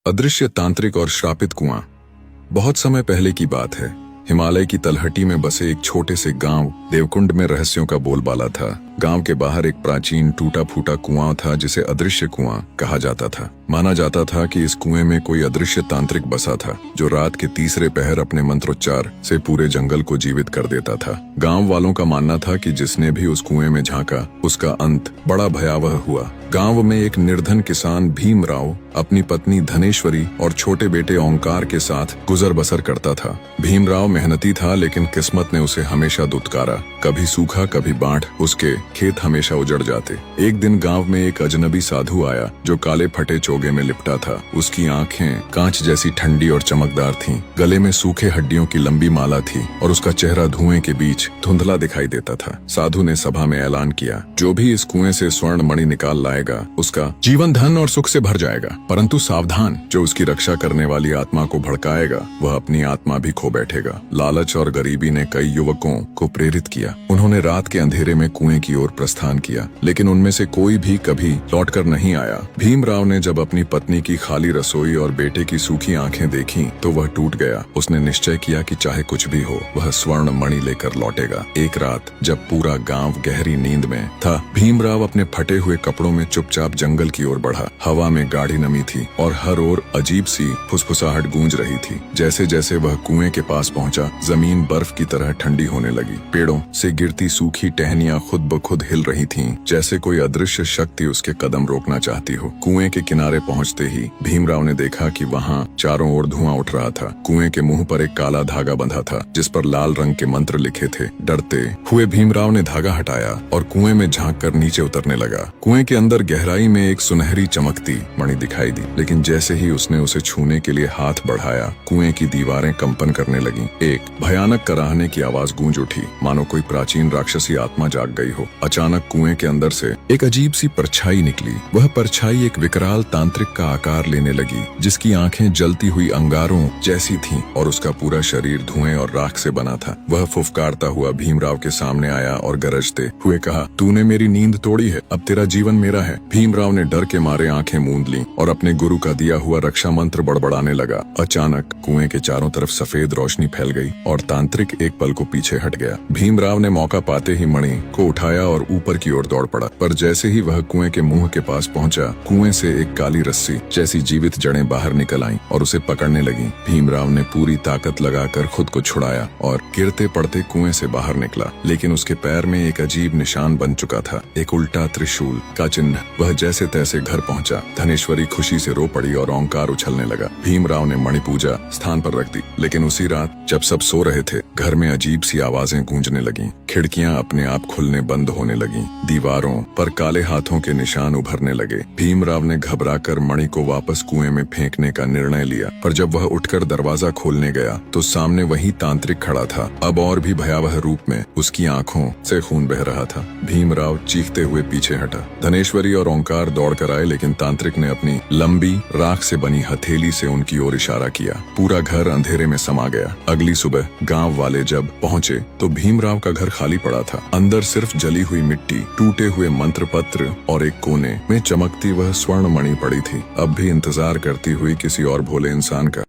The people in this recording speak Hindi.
अदृश्य तांत्रिक और श्रापित कुआं। बहुत समय पहले की बात है। हिमालय की तलहटी में बसे एक छोटे से गांव देवकुंड में रहस्यों का बोलबाला था। गांव के बाहर एक प्राचीन टूटा फूटा कुआं था जिसे अदृश्य कुआं कहा जाता था। माना जाता था कि इस कुएं में कोई अदृश्य तांत्रिक बसा था जो रात के तीसरे पहर अपने मंत्रोच्चार से पूरे जंगल को जीवित कर देता था। गांव वालों का मानना था कि जिसने भी उस कुएं में झांका उसका अंत बड़ा भयावह हुआ। गांव में एक निर्धन किसान भीमराव अपनी पत्नी धनेश्वरी और छोटे बेटे ओंकार के साथ गुजर बसर करता था। भीमराव मेहनती था लेकिन किस्मत ने उसे हमेशा दुत्कारा। कभी सूखा कभी बाढ़, उसके खेत हमेशा उजड़ जाते। एक दिन गांव में एक अजनबी साधु आया जो काले फटे चोगे में लिपटा था। उसकी आंखें कांच जैसी ठंडी और चमकदार थीं। गले में सूखे हड्डियों की लंबी माला थी और उसका चेहरा धुएं के बीच धुंधला दिखाई देता था। साधु ने सभा में ऐलान किया, जो भी इस कुएं से स्वर्ण मणि निकाल लाएगा उसका जीवन धन और सुख से भर जाएगा, परंतु सावधान, जो उसकी रक्षा करने वाली आत्मा को भड़काएगा वह अपनी आत्मा भी खो बैठेगा। लालच और गरीबी ने कई युवकों को प्रेरित किया। उन्होंने रात के अंधेरे में कुएं की ओर प्रस्थान किया, लेकिन उनमें से कोई भी कभी लौटकर नहीं आया। भीमराव ने जब अपनी पत्नी की खाली रसोई और बेटे की सूखी आंखें देखी तो वह टूट गया। उसने निश्चय किया कि चाहे कुछ भी हो वह स्वर्ण मणि लेकर लौटेगा। एक रात जब पूरा गांव गहरी नींद में था, भीमराव अपने फटे हुए कपड़ों में चुपचाप जंगल की ओर बढ़ा। हवा में गाढ़ी नमी थी और हर ओर अजीब सी फुसफुसाहट गूंज रही थी। जैसे जैसे वह कुएं के पास पहुंचा, जमीन बर्फ की तरह ठंडी होने लगी। पेड़ों से गिरती सूखी टहनियां खुद ब खुद हिल रही थीं, जैसे कोई अदृश्य शक्ति उसके कदम रोकना चाहती हो। कुएं के किनारे पहुंचते ही भीमराव ने देखा कि वहां चारों ओर धुआं उठ रहा था। कुएं के मुंह पर एक काला धागा बंधा था जिस पर लाल रंग के मंत्र लिखे थे। डरते हुए भीमराव ने धागा हटाया और कुएं में झांक कर नीचे उतरने लगा। कुएं के अंदर गहराई में एक सुनहरी चमकती मणि दिखाई दी, लेकिन जैसे ही उसने उसे छूने के लिए हाथ बढ़ाया, कुएं की दीवारें कंपन करने लगीं। एक भयानक कराहने की आवाज गूंज उठी, मानो कोई प्राचीन राक्षसी आत्मा जाग गई हो। अचानक कुएं के अंदर से एक अजीब सी परछाई निकली। वह परछाई एक विकराल तांत्रिक का आकार लेने लगी, जिसकी आंखें जलती हुई अंगारों जैसी थीं और उसका पूरा शरीर धुएं और राख से बना था। वह फुफकारता हुआ भीमराव के सामने आया और गरजते हुए कहा, तूने मेरी नींद तोड़ी है, अब तेरा जीवन मेरा है। भीमराव ने डर के मारे आंखें मूंद लीं और अपने गुरु का दिया हुआ रक्षा मंत्र बड़बड़ाने लगा। अचानक कुएं के चारों तरफ सफेद रोशनी फैल गई और तांत्रिक एक पल को पीछे हट गया। भीमराव ने मौका पाते ही मणि को उठाया और ऊपर की ओर दौड़ पड़ा, पर जैसे ही वह कुएं के मुंह के पास पहुंचा, कुएं से एक काली रस्सी जैसी जीवित जड़ें बाहर निकल आईं और उसे पकड़ने लगी। भीमराव ने पूरी ताकत लगाकर खुद को छुड़ाया और गिरते पड़ते कुएं से बाहर निकला, लेकिन उसके पैर में एक अजीब निशान बन चुका था, एक उल्टा त्रिशूल का चिन्ह। वह जैसे तैसे घर पहुंचा। धनेश्वरी खुशी से रो पड़ी और ओंकार उछलने लगा। भीमराव ने मणि पूजा स्थान पर रख दी, लेकिन उसी रात जब सब सो रहे थे, घर में अजीब सी आवाजें गूंजने लगीं। खिड़कियां अपने आप खुलने बंद होने लगीं। दीवारों पर काले हाथों के निशान उभरने लगे। भीमराव ने घबराकर मणि को वापस कुएं में फेंकने का निर्णय लिया, पर जब वह उठकर दरवाजा खोलने गया तो सामने वही तांत्रिक खड़ा था, अब और भी भयावह रूप में। उसकी आंखों से खून बह रहा था। भीमराव चीखते हुए पीछे हटा। धनेश्वरी और ओंकार दौड़कर आए, लेकिन तांत्रिक ने अपनी लंबी राख से बनी हथेली से उनकी ओर इशारा किया। पूरा घर अंधेरे में समा गया। अगली सुबह गांव वाले जब पहुंचे तो भीमराव का घर खाली पड़ा था। अंदर सिर्फ जली हुई मिट्टी, टूटे हुए मंत्र पत्र और एक कोने में चमकती वह स्वर्ण मणि पड़ी थी, अब भी इंतजार करती हुई किसी और भोले इंसान का।